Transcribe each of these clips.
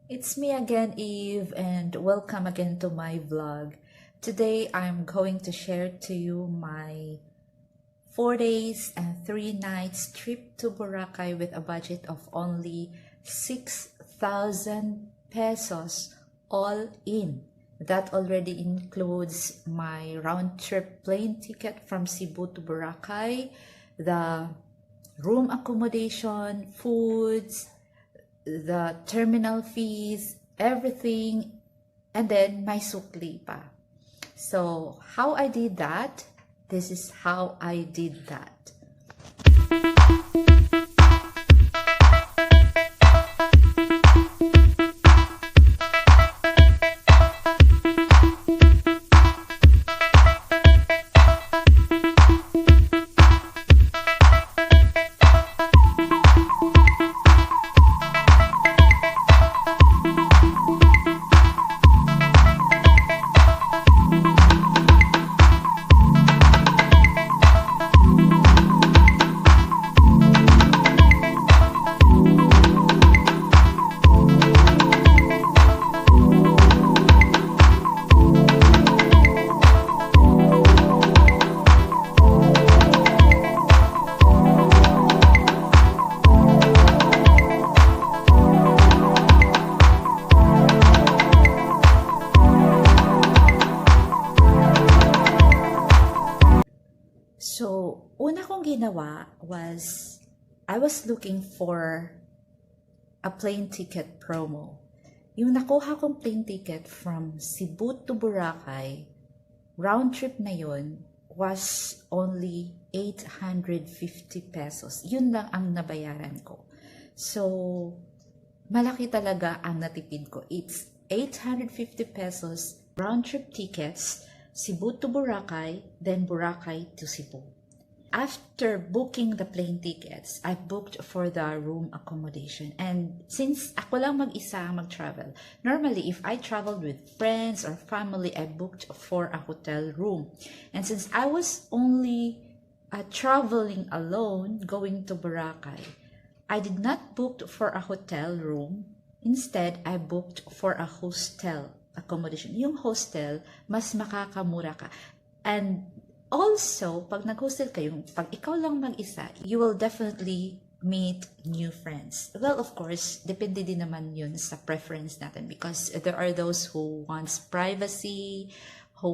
It's me again, Eve, and welcome again to my vlog. Today, I'm going to share to you my 4 days and 3 nights trip to Boracay with a budget of only 6,000 pesos all in. That already includes my round trip plane ticket from Cebu to Boracay, the room accommodation, foods, the terminal fees, everything, and then my sukli pa. So how I did that? This is how I did that. So, una kong ginawa was, I was looking for a plane ticket promo. Yung nakuha kong plane ticket from Cebu to Boracay, round trip na yun, was only 850 pesos. Yun lang ang nabayaran ko. So, malaki talaga ang natipid ko. It's 850 pesos round trip tickets, Cebu to Boracay, then Boracay to Cebu. After booking the plane tickets, I booked for the room accommodation. And since ako lang mag-isa mag-travel, normally if I traveled with friends or family, I booked for a hotel room. And since I was only traveling alone going to Boracay, I did not book for a hotel room. Instead, I booked for a hostel accommodation. Yung hostel, mas makakamura ka. And also, pag nag-hostel kayo, pag ikaw lang mag-isa, you will definitely meet new friends. Well, of course, depende din naman yun sa preference natin because there are those who wants privacy, who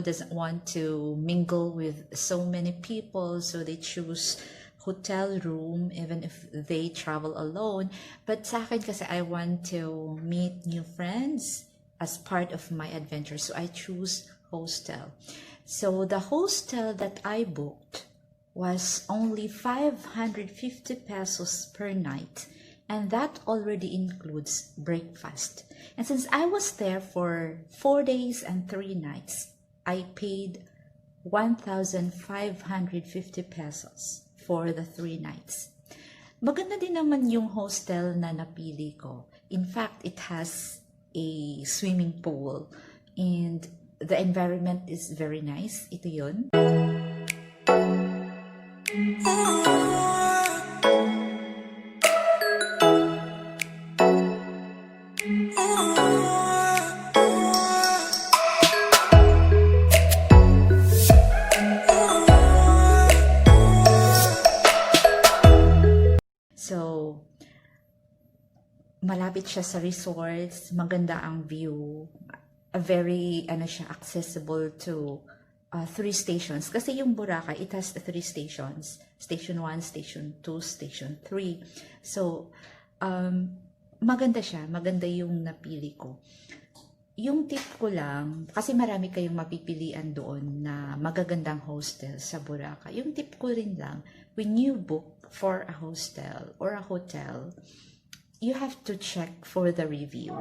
doesn't want to mingle with so many people, so they choose hotel room even if they travel alone. But sa akin kasi I want to meet new friends as part of my adventure, so I choose hostel. So the hostel that I booked was only 550 pesos per night, and that already includes breakfast. And since I was there for 4 days and 3 nights, I paid 1,550 pesos for the 3 nights. Maganda din naman yung hostel na napili ko. In fact, it has a swimming pool and the environment is very nice. Ito yun. So, malapit siya sa resorts, maganda ang view, a very accessible to 3 stations. Kasi yung Boracay, it has 3 stations. Station 1, Station 2, Station 3. So, maganda siya. Maganda yung napili ko. Yung tip ko lang, kasi marami kayong mapipilian doon na magagandang hostel sa Boracay. Yung tip ko rin lang, when you book for a hostel or a hotel, you have to check for the review.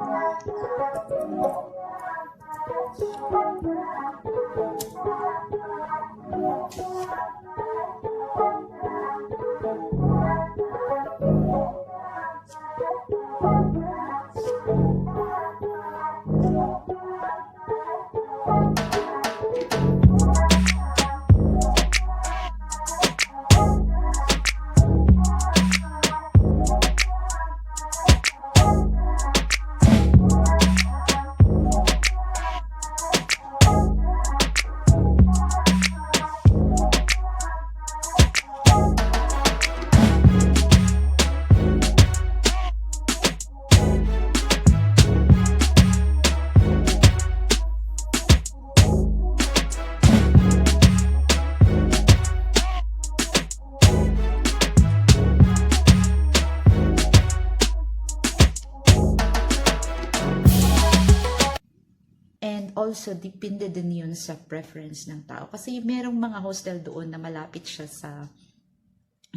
also, depende din yun sa preference ng tao. Kasi merong mga hostel doon na malapit siya sa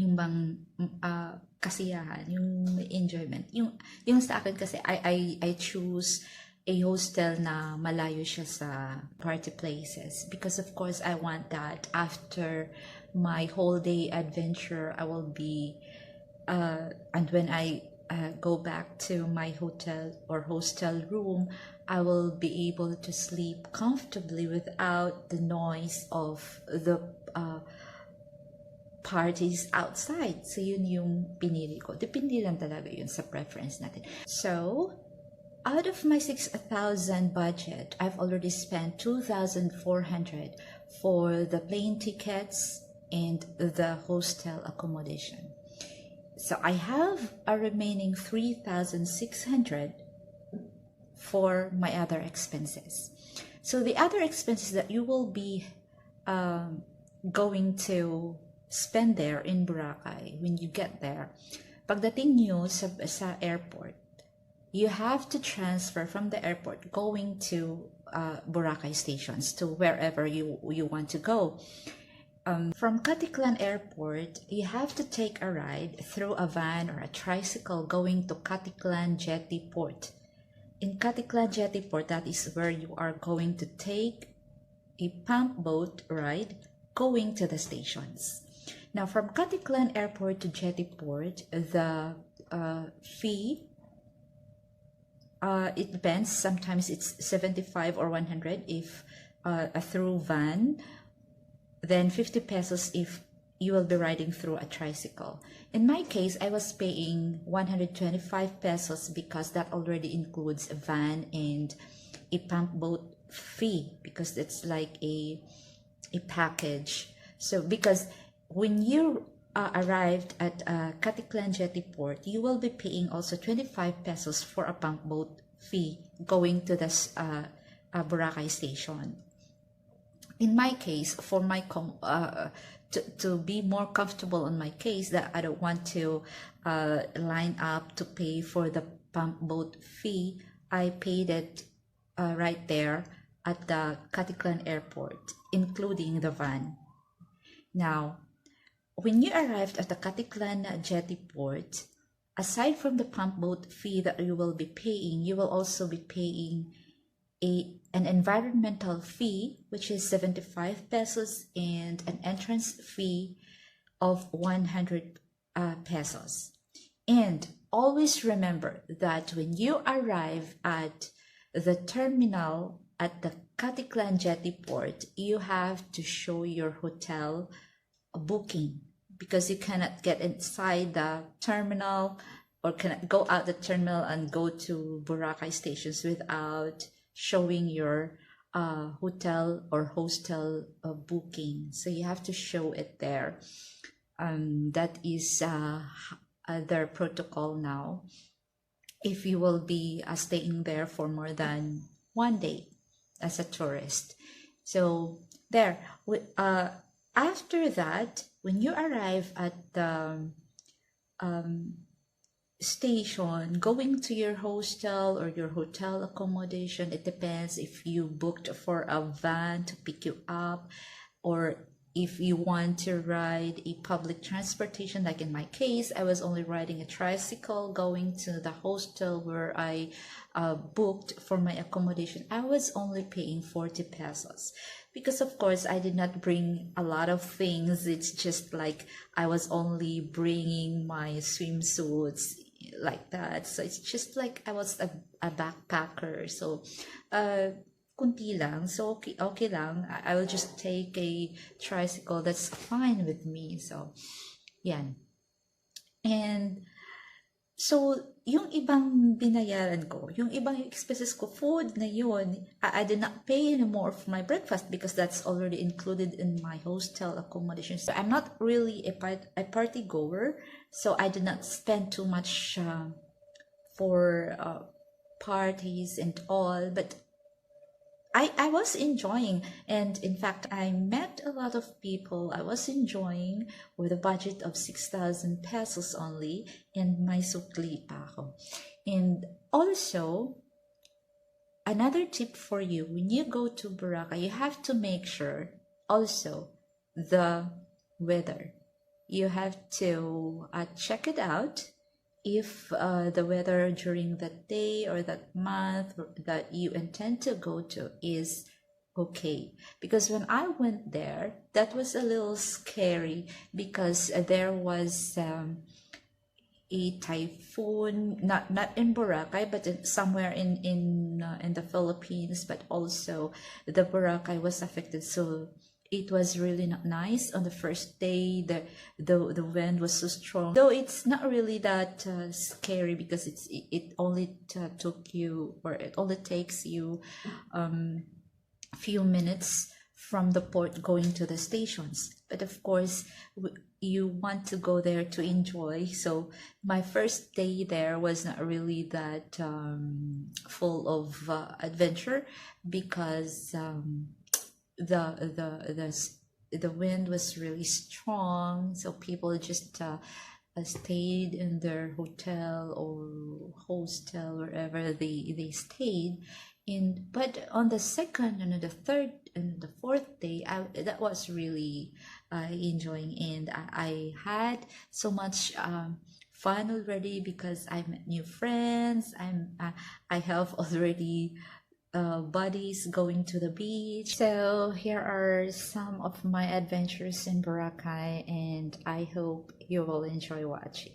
yung bang kasiyahan, yung enjoyment. Yung sa akin kasi, I choose a hostel na malayo siya sa party places. Because of course, I want that after my whole day adventure, I will be, and when I go back to my hotel or hostel room, I will be able to sleep comfortably without the noise of the parties outside. So yun yung pinili ko. Depende lang talaga yun sa preference natin. So, out of my 6,000 budget, I've already spent 2,400 for the plane tickets and the hostel accommodation. So I have a remaining 3,600 for my other expenses. So the other expenses that you will be going to spend there in Boracay when you get there, pagdating nyo sa airport, you have to transfer from the airport going to Boracay stations to wherever you want to go. From Katiklan Airport, you have to take a ride through a van or a tricycle going to Katiklan Jetty Port. In Katiklan Jetty Port, that is where you are going to take a pump boat ride going to the stations. Now, from Katiklan Airport to Jetty Port, the fee, it depends. Sometimes it's 75 or 100 if a through van, then 50 pesos if you will be riding through a tricycle. In my case, I was paying 125 pesos because that already includes a van and a pump boat fee, because it's like a package. So because when you arrived at Katiklan Jetty Port, you will be paying also 25 pesos for a pump boat fee going to the Boracay station. In my case, for my to be more comfortable in my case, that I don't want to line up to pay for the pump boat fee, I paid it right there at the Katiklan Airport, including the van. Now, when you arrived at the Katiklan Jetty Port, aside from the pump boat fee that you will be paying, you will also be paying an environmental fee, which is 75 pesos, and an entrance fee of 100 pesos. And always remember that when you arrive at the terminal at the Katiklan Jetty Port, you have to show your hotel booking, because you cannot get inside the terminal or cannot go out the terminal and go to Boracay stations without showing your hotel or hostel booking. So you have to show it there. That is their protocol now if you will be staying there for more than 1 day as a tourist. So there, after that, when you arrive at the station, going to your hostel or your hotel accommodation, it depends if you booked for a van to pick you up, or if you want to ride a public transportation. Like in my case, I was only riding a tricycle going to the hostel where I booked for my accommodation. I was only paying 40 pesos. Because of course I did not bring a lot of things. It's just like I was only bringing my swimsuits like that. So it's just like I was a backpacker. So kunti lang. So okay lang. I will just take a tricycle. That's fine with me. So yan. And so, yung ibang binayaran ko, yung ibang expenses ko, food na yun, I did not pay anymore for my breakfast because that's already included in my hostel accommodation. So, I'm not really a party goer, so I did not spend too much for parties and all, but I was enjoying, and in fact, I met a lot of people. I was enjoying with a budget of 6,000 pesos only, and may sukli pa ako. And also, another tip for you, when you go to Boracay, you have to make sure also the weather. You have to check it out if the weather during that day or that month that you intend to go to is okay. Because when I went there, that was a little scary because there was a typhoon, not in Boracay, but somewhere in the Philippines, but also the Boracay was affected. So it was really not nice on the first day. The wind was so strong, though it's not really that scary because it only took you, or it only takes you few minutes from the port going to the stations. But of course, you want to go there to enjoy. So my first day there was not really that full of adventure because the wind was really strong. So people just stayed in their hotel or hostel, wherever they stayed. But on the second and the third and the fourth day, that was really enjoying, and I had so much fun already because I met new friends. I have already buddies going to the beach. So here are some of my adventures in Boracay, and I hope you will enjoy watching.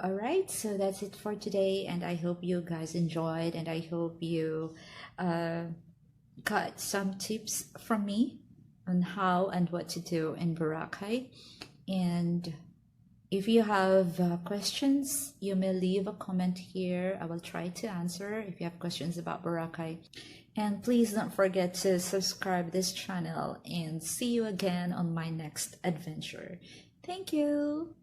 All right, so that's it for today, and I hope you guys enjoyed, and I hope you got some tips from me on how and what to do in Boracay. And if you have questions, you may leave a comment here. I will try to answer if you have questions about Boracay. And please don't forget to subscribe this channel, and see you again on my next adventure. Thank you.